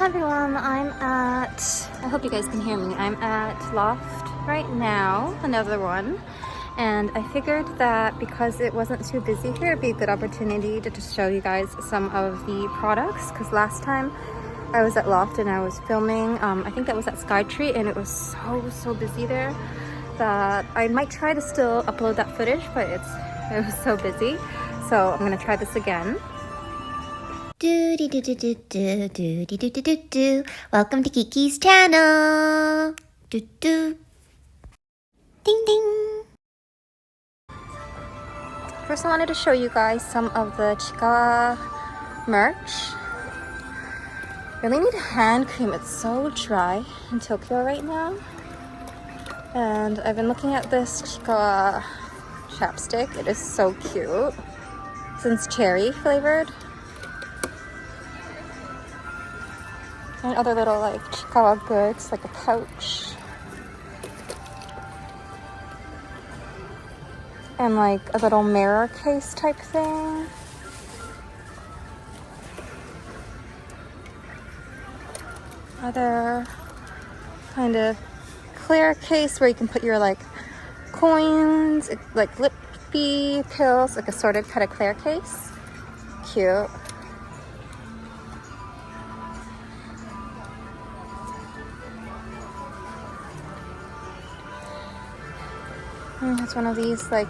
Hi everyone, I hope you guys can hear me. I'm at Loft right now, another one. And I figured that because it wasn't too busy here, it'd be a good opportunity to just show you guys some of the products. Because last time I was at Loft and I was filming, I think that was at Skytree, and it was so busy there that I might try to still upload that footage, but it was so busy. So I'm gonna try this again. Welcome to Kiki's channel. Ding ding. First I wanted to show you guys some of the Chica merch. Really need hand cream, it's so dry in Tokyo right now. And I've been looking at this Chica chapstick. It is so cute. Since cherry flavored. And other little like Chica goods, like a pouch. And like a little mirror case type thing. Other kind of clear case where you can put your like coins, like lippy pills, like assorted kind of clear case. Cute. It's one of these like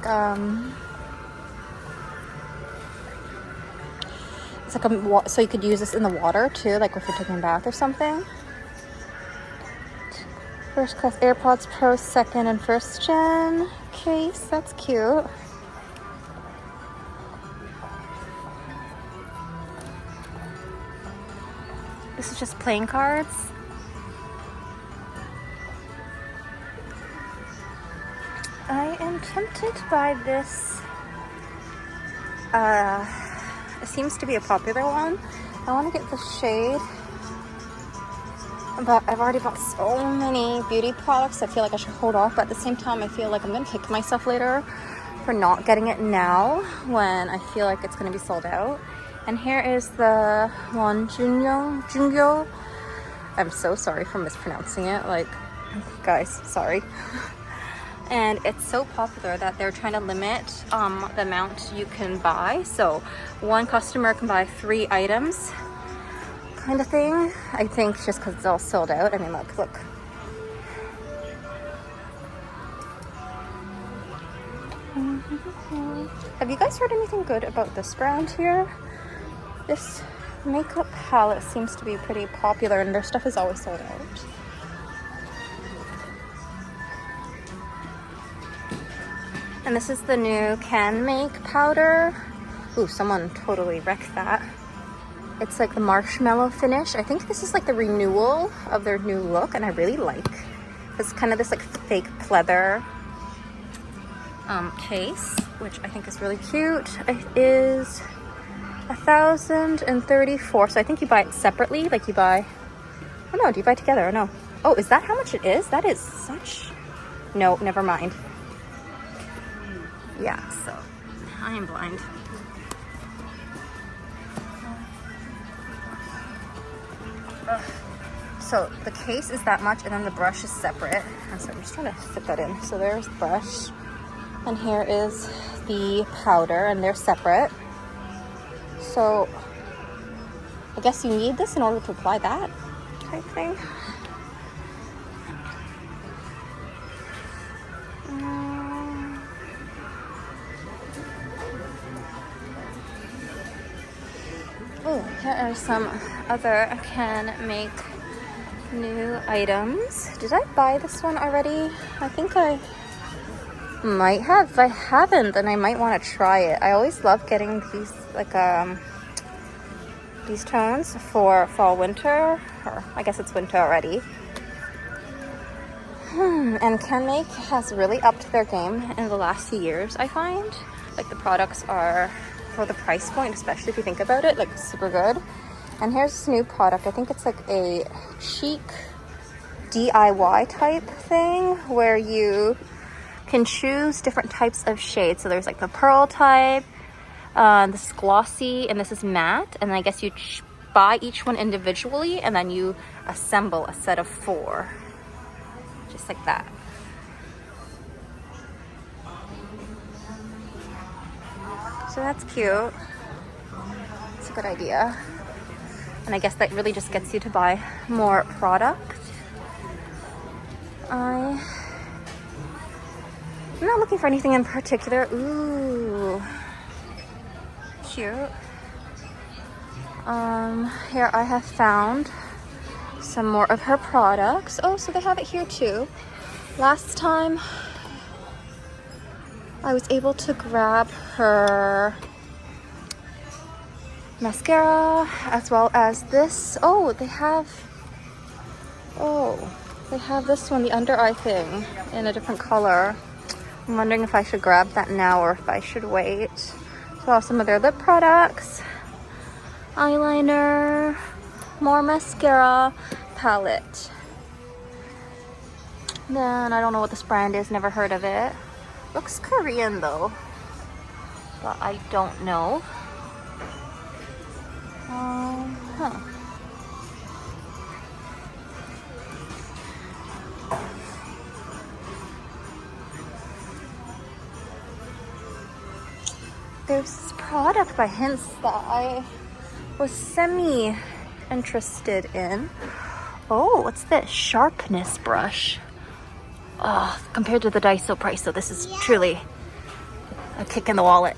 it's like a so you could use this in the water too, like if you're taking a bath or something. First class AirPods Pro 2nd and 1st gen case. That's cute. This is just playing cards. I am tempted by this. It seems to be a popular one. I want to get the shade, but I've already bought so many beauty products. I feel like I should hold off, but at the same time I feel like I'm gonna kick myself later for not getting it now when I feel like it's gonna be sold out. And here is the one Jungyo. I'm so sorry for mispronouncing it, like, guys, sorry. And it's so popular that they're trying to limit the amount you can buy. So one customer can buy 3 items kind of thing. I think just because it's all sold out. I mean, look. Have you guys heard anything good about this brand here? This makeup palette seems to be pretty popular and their stuff is always sold out. And this is the new Canmake powder. Ooh, someone totally wrecked that. It's like the marshmallow finish. I think this is like the renewal of their new look, and I really like. It's kind of this like fake pleather case, which I think is really cute. It is 1,034. So I think you buy it separately, like you buy. Oh no, do you buy it together or no? Oh, is that how much it is? That is such. No, never mind. Yeah, so I am blind. Ugh. So the case is that much and then the brush is separate. And so I'm just trying to fit that in. So there's the brush and here is the powder and they're separate. So I guess you need this in order to apply that type thing. Oh, here are some other Canmake new items. Did I buy this one already? I think I might have. If I haven't, then I might want to try it. I always love getting these like these tones for fall winter, or I guess it's winter already. And Canmake has really upped their game in the last few years, I find. Like the products are, for the price point, especially if you think about it, like super good. And here's this new product. I think it's like a chic DIY type thing where you can choose different types of shades. So there's like the pearl type, this is glossy, and this is matte. And I guess you buy each one individually and then you assemble a set of 4. Just like that. So that's cute. It's a good idea. And I guess that really just gets you to buy more product. I'm not looking for anything in particular. Ooh, cute. Here I have found some more of her products. Oh, so they have it here too. Last time I was able to grab her mascara as well as this. Oh, they have this one, the under eye thing, in a different color. I'm wondering if I should grab that now or if I should wait. So some of their lip products, eyeliner, more mascara, palette. Then I don't know what this brand is, never heard of it. Looks Korean though, but I don't know. There's this product by Hints that I was semi-interested in. Oh, what's this? Sharpness brush. Oh, compared to the Daiso price, so this is truly a kick in the wallet.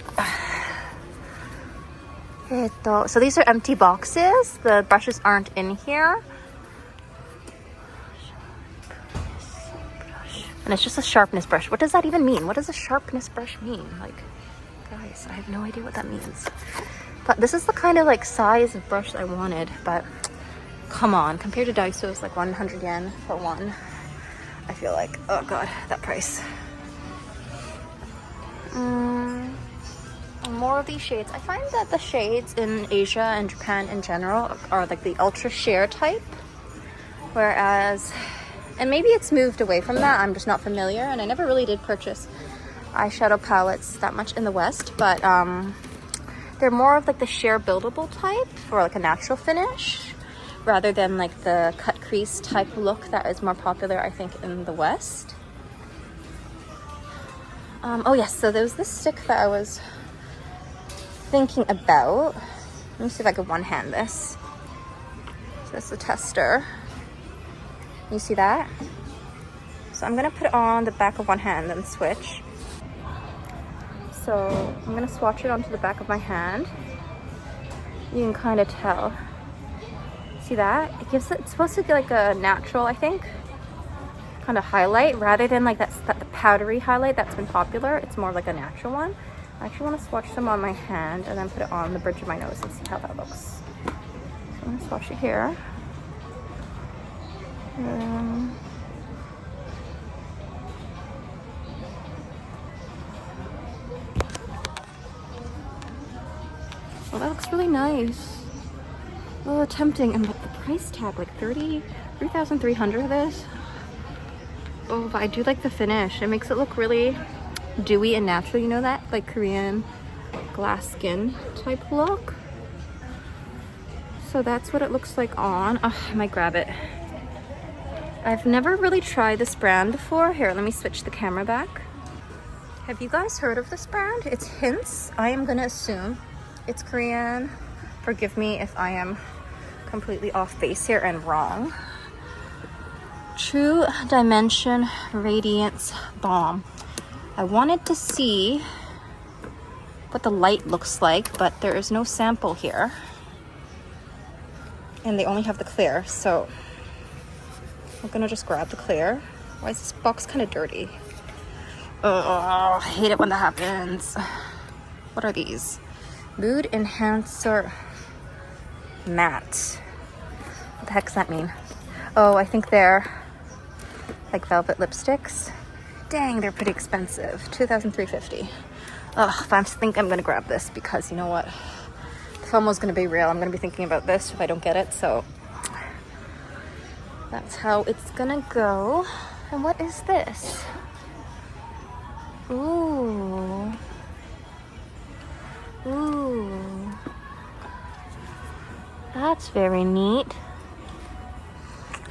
So these are empty boxes. The brushes aren't in here. And it's just a sharpness brush. What does that even mean? What does a sharpness brush mean? Like, guys, I have no idea what that means. But this is the kind of like size of brush I wanted. But come on, compared to Daiso's like 100 yen for one. I feel like, oh god, that price. More of these shades. I find that the shades in Asia and Japan in general are like the ultra sheer type. Whereas, and maybe it's moved away from that, I'm just not familiar. And I never really did purchase eyeshadow palettes that much in the West. But they're more of like the sheer buildable type for like a natural finish, rather than like the cut crease type look that is more popular, I think, in the West. Oh yes, so there was this stick that I was thinking about. Let me see if I could one-hand this. So this is a tester. You see that? So I'm gonna put it on the back of one hand and switch. So I'm gonna swatch it onto the back of my hand. You can kind of tell. See that? It gives it, it's supposed to be like a natural, I think, kind of highlight, rather than like that the powdery highlight that's been popular. It's more like a natural one. I actually want to swatch some on my hand and then put it on the bridge of my nose and see how that looks. So I'm gonna swatch it here. Well, that looks really nice. Oh, tempting. And but the price tag, like 3,300 of this. Oh, but I do like the finish. It makes it look really dewy and natural, you know, that like Korean glass skin type look. So that's what it looks like on. Oh, I might grab it. I've never really tried this brand before. Here, let me switch the camera back. Have you guys heard of this brand? It's Hints. I am gonna assume it's Korean. Forgive me if I am completely off base here and wrong. True Dimension Radiance Balm. I wanted to see what the light looks like, but there is no sample here. And they only have the clear, so I'm gonna just grab the clear. Why is this box kind of dirty? Oh, I hate it when that happens. What are these? Mood Enhancer Matte. What the heck does that mean? Oh, I think they're like velvet lipsticks. Dang, they're pretty expensive. 2,350. Ugh, I think I'm gonna grab this because you know what? The FOMO's gonna be real. I'm gonna be thinking about this if I don't get it, so that's how it's gonna go. And what is this? Ooh. Ooh. That's very neat.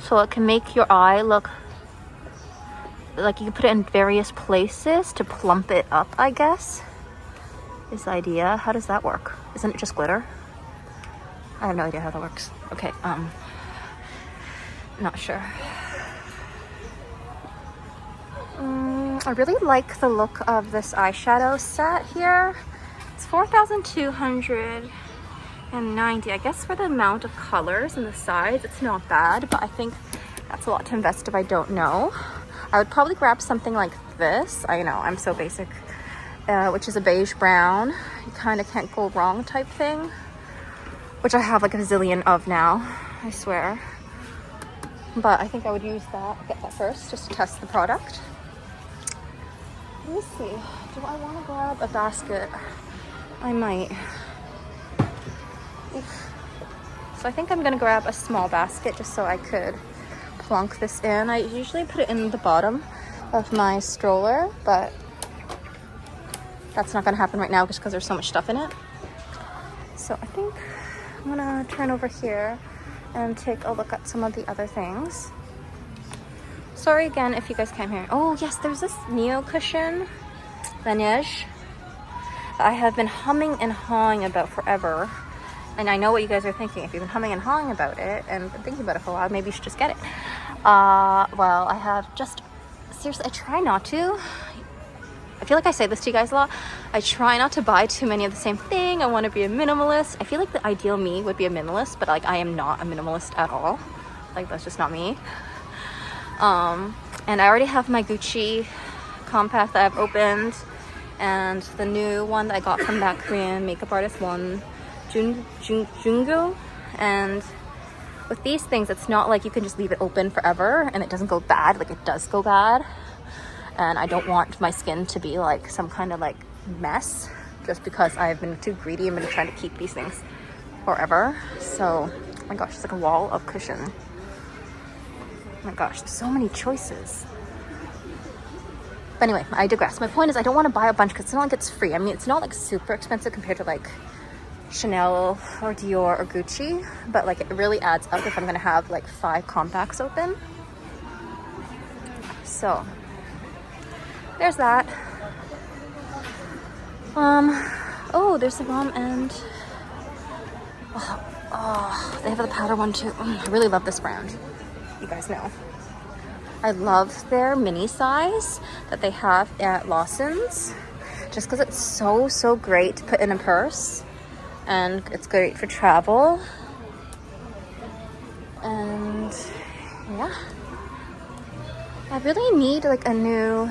So it can make your eye look like you can put it in various places to plump it up, I guess, is the idea. How does that work? Isn't it just glitter? I have no idea how that works. Okay, not sure. I really like the look of this eyeshadow set here. It's 4,290. I guess for the amount of colors and the size, it's not bad, but I think that's a lot to invest if I don't know. I would probably grab something like this. I know, I'm so basic, which is a beige brown. You kind of can't go wrong type thing, which I have like a zillion of now, I swear. But I think I would use that, get that first, just to test the product. Let me see, do I want to grab a basket? I might. Oof. So I think I'm gonna grab a small basket just so I could plunk this in. I usually put it in the bottom of my stroller, but that's not gonna happen right now just because there's so much stuff in it. So I think I'm gonna turn over here and take a look at some of the other things. Sorry again if you guys can't hear. Oh yes, there's this Neo cushion, Laneige, that I have been humming and hawing about forever. And I know what you guys are thinking. If you've been humming and hawing about it and been thinking about it for a while, maybe you should just get it. Well, I have just, seriously, I try not to. I feel like I say this to you guys a lot. I try not to buy too many of the same thing. I want to be a minimalist. I feel like the ideal me would be a minimalist, but like I am not a minimalist at all. Like that's just not me. And I already have my Gucci compact that I've opened, and the new one that I got from that Korean makeup artist one, Jungo. And with these things, it's not like you can just leave it open forever and it doesn't go bad. Like it does go bad, and I don't want my skin to be like some kind of like mess just because I've been too greedy and been trying to keep these things forever. So, oh my gosh, it's like a wall of cushion. Oh my gosh, there's so many choices. But anyway, I digress. My point is I don't want to buy a bunch because it's not like it's free. I mean, it's not like super expensive compared to like Chanel or Dior or Gucci, but like it really adds up if I'm gonna have like 5 compacts open. So there's that. Oh, there's the bomb, and oh, they have the powder one too. I really love this brand. You guys know I love their mini size that they have at Lawson's, just because it's so great to put in a purse, and it's great for travel. And yeah, I really need like a new,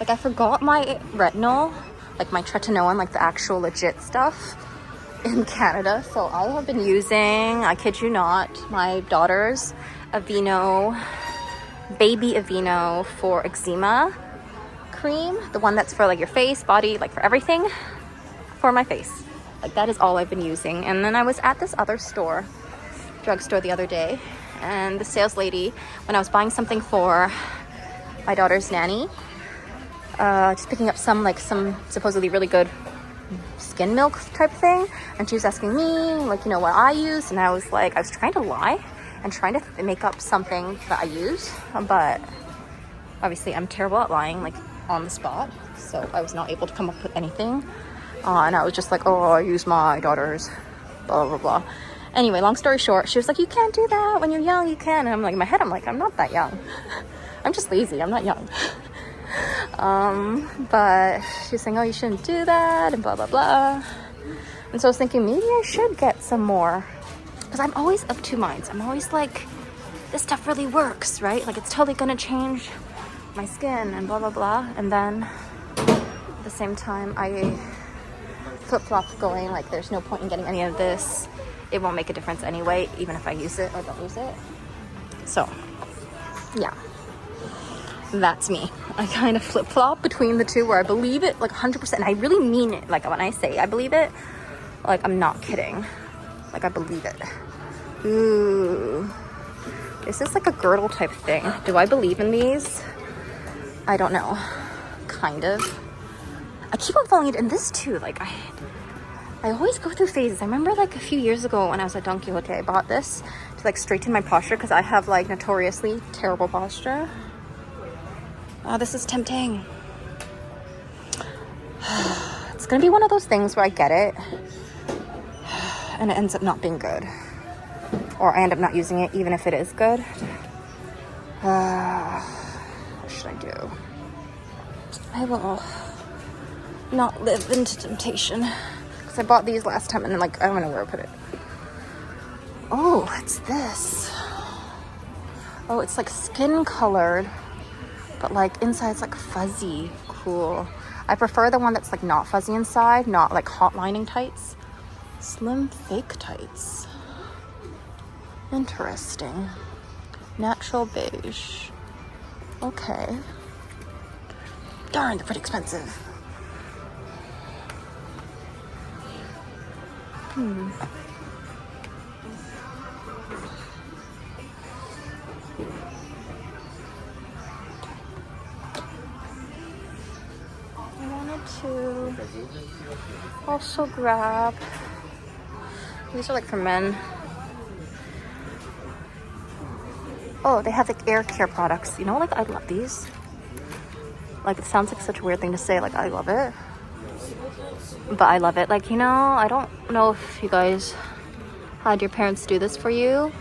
like I forgot my retinol, like my tretinoin, like the actual legit stuff in Canada. So I have been using, I kid you not, my daughter's Aveeno, baby Aveeno for eczema cream, the one that's for like your face, body, like for everything for my face. Like that is all I've been using. And then I was at this other store, drugstore the other day, and the sales lady, when I was buying something for my daughter's nanny, just picking up some supposedly really good skin milk type thing, and she was asking me like, you know, what I use, and I was trying to lie and trying to make up something that I use, but obviously I'm terrible at lying like on the spot, so I was not able to come up with anything. And I was just like, oh, I use my daughter's blah blah blah. Anyway, long story short, she was like, you can't do that when you're young, you can. And I'm like, in my head I'm like, I'm not that young. I'm just lazy, I'm not young. But she's saying, oh, you shouldn't do that and blah blah blah. And so I was thinking maybe I should get some more, because I'm always of two minds. I'm always like, this stuff really works, right? Like it's totally gonna change my skin and blah blah blah. And then at the same time I flip-flop going like, there's no point in getting any of this, it won't make a difference anyway, even if I use it or don't use it. So yeah, that's me. I kind of flip-flop between the two, where I believe it like 100%, and I really mean it. Like when I say I believe it, like I'm not kidding, like I believe it. Ooh, is this like a girdle type thing? Do I believe in these? I don't know, kind of. I keep on falling into, and this too, like I always go through phases. I remember like a few years ago when I was at Don Quixote, I bought this to like straighten my posture because I have like notoriously terrible posture. Oh, this is tempting. It's gonna be one of those things where I get it and it ends up not being good. Or I end up not using it even if it is good. What should I do? I will not live into temptation. Because I bought these last time and then like, I don't know where I put it. Oh, what's this? Oh, it's like skin colored, but like inside's like fuzzy. Cool. I prefer the one that's like not fuzzy inside, not like hot lining tights. Slim fake tights. Interesting. Natural beige. Okay. Darn, they're pretty expensive. I wanted to also grab, these are like for men. Oh, they have like air care products. You know, like I love these. Like it sounds like such a weird thing to say, like I love it. But I love it. Like, you know, I don't know if you guys had your parents do this for you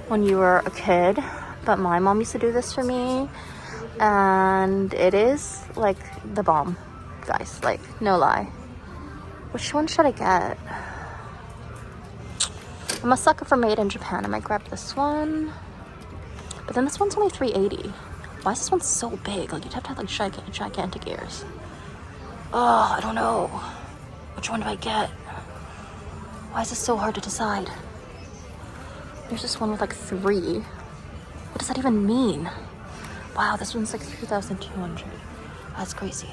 when you were a kid, but my mom used to do this for me. And it is like the bomb, guys. Like, no lie. Which one should I get? I'm a sucker for made in Japan. I might grab this one. But then this one's only $3.80. Why is this one so big? Like, you'd have to have like gigantic ears. Oh, I don't know. Which one do I get? Why is this so hard to decide? There's this one with like 3. What does that even mean? Wow, this one's like 3,200. That's crazy.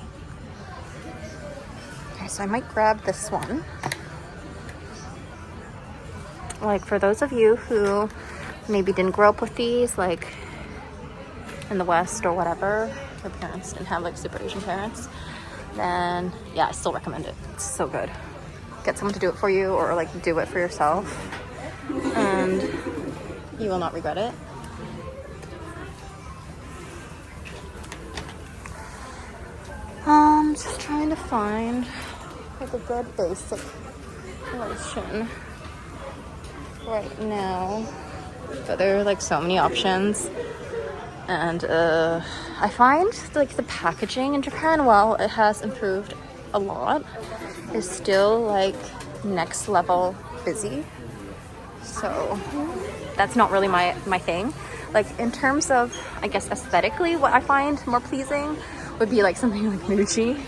Okay, so I might grab this one. Like for those of you who maybe didn't grow up with these, like in the West or whatever, your parents didn't have like super Asian parents, then yeah, I still recommend it. It's so good. Get someone to do it for you or like do it for yourself and you will not regret it. Just trying to find like a good basic lotion right now, but there are like so many options. And I find like the packaging in Japan, while it has improved a lot, is still like next level busy. So that's not really my thing. Like in terms of, I guess, aesthetically, what I find more pleasing would be like something like Muji.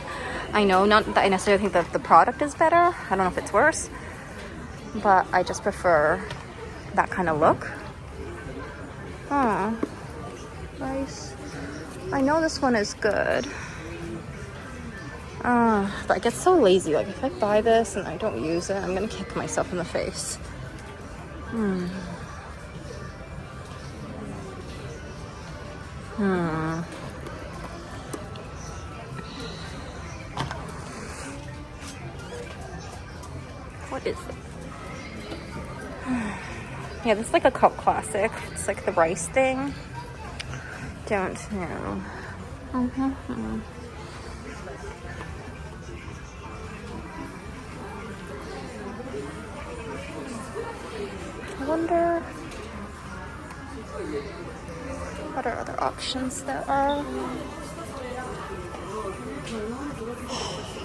I know, not that I necessarily think that the product is better. I don't know if it's worse, but I just prefer that kind of look. Nice. I know this one is good. But I get so lazy. Like if I buy this and I don't use it, I'm gonna kick myself in the face. What is it? Yeah, this is like a cult classic. It's like the rice thing. Don't know. I wonder what are other options there are.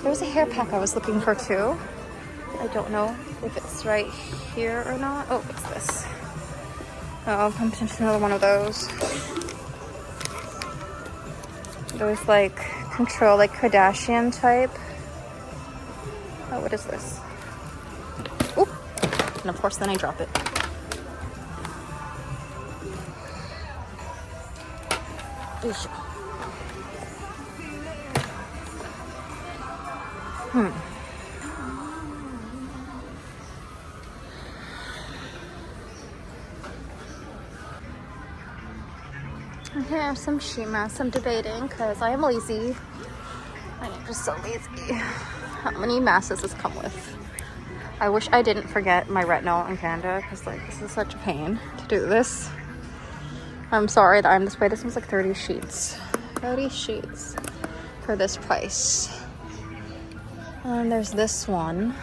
There was a hair pack I was looking for too. I don't know if it's right here or not. Oh, what's this? Oh, I'm potentially another one of those. Those like control, like Kardashian type. Oh, what is this? Oop! And of course, then I drop it. Oof. Okay, I have some sheet masks. I'm debating because I am lazy. I'm just so lazy. How many masks does this come with? I wish I didn't forget my retinol in Canada because like this is such a pain to do this. I'm sorry that I'm this way. This was like 30 sheets. 30 sheets for this price. And there's this one.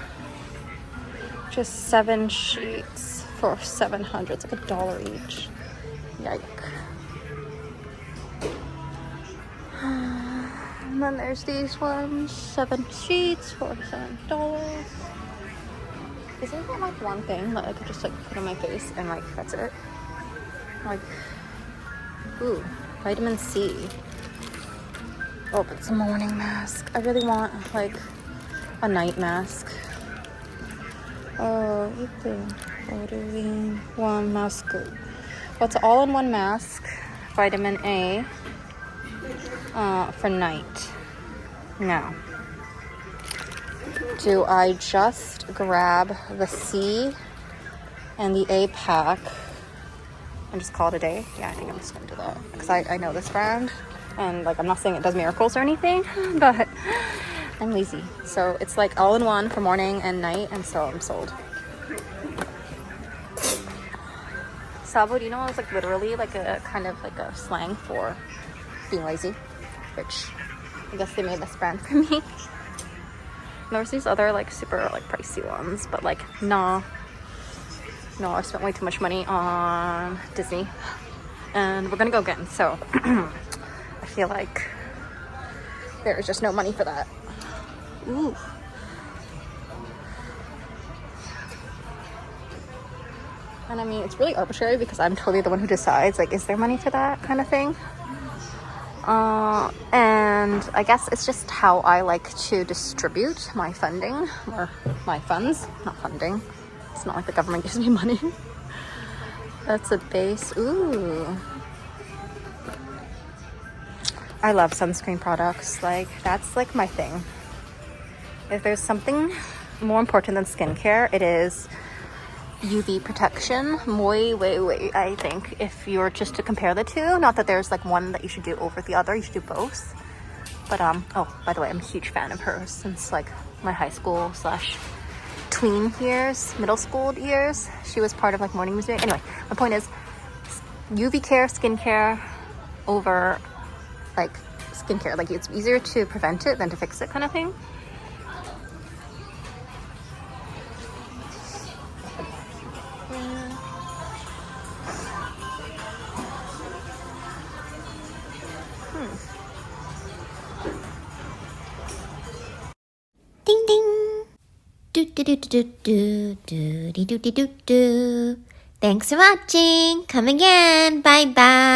Just 7 sheets for $700. It's like $1 each. Yike. And then there's these ones. 7 sheets for $7. Isn't that like one thing that I could just like put on my face and like that's it? Like, ooh, vitamin C. Oh, but it's a morning mask. I really want like a night mask. Oh, one mask. Well, it's all-in-one mask. Vitamin A for night. Now, do I just grab the C and the A pack and just call it a day? Yeah, I think I'm just gonna do that because I know this brand and like I'm not saying it does miracles or anything, but I'm lazy. So it's like all in one for morning and night, and so I'm sold. Sabo, do you know it's like literally like a kind of like a slang for being lazy, which I guess they made this brand for me. There's these other like super like pricey ones, but like no, I spent way too much money on Disney and we're gonna go again, so I feel like there is just no money for that. Ooh. And I mean, it's really arbitrary because I'm totally the one who decides, like, is there money for that kind of thing? And I guess it's just how I like to distribute my funding, or my funds, not funding. It's not like the government gives me money. That's a base. Ooh. I love sunscreen products. Like, that's like my thing. If there's something more important than skincare, it is UV protection. Way, I think, if you're just to compare the two. Not that there's like one that you should do over the other. You should do both. But, oh, by the way, I'm a huge fan of hers since like my high school / tween years, middle school years. She was part of like morning music. Anyway, my point is UV care, skincare over like skincare. Like, it's easier to prevent it than to fix it kind of thing. Ding ding. Do do do do do do do do do do do. Thanks for watching. Come again. Bye bye.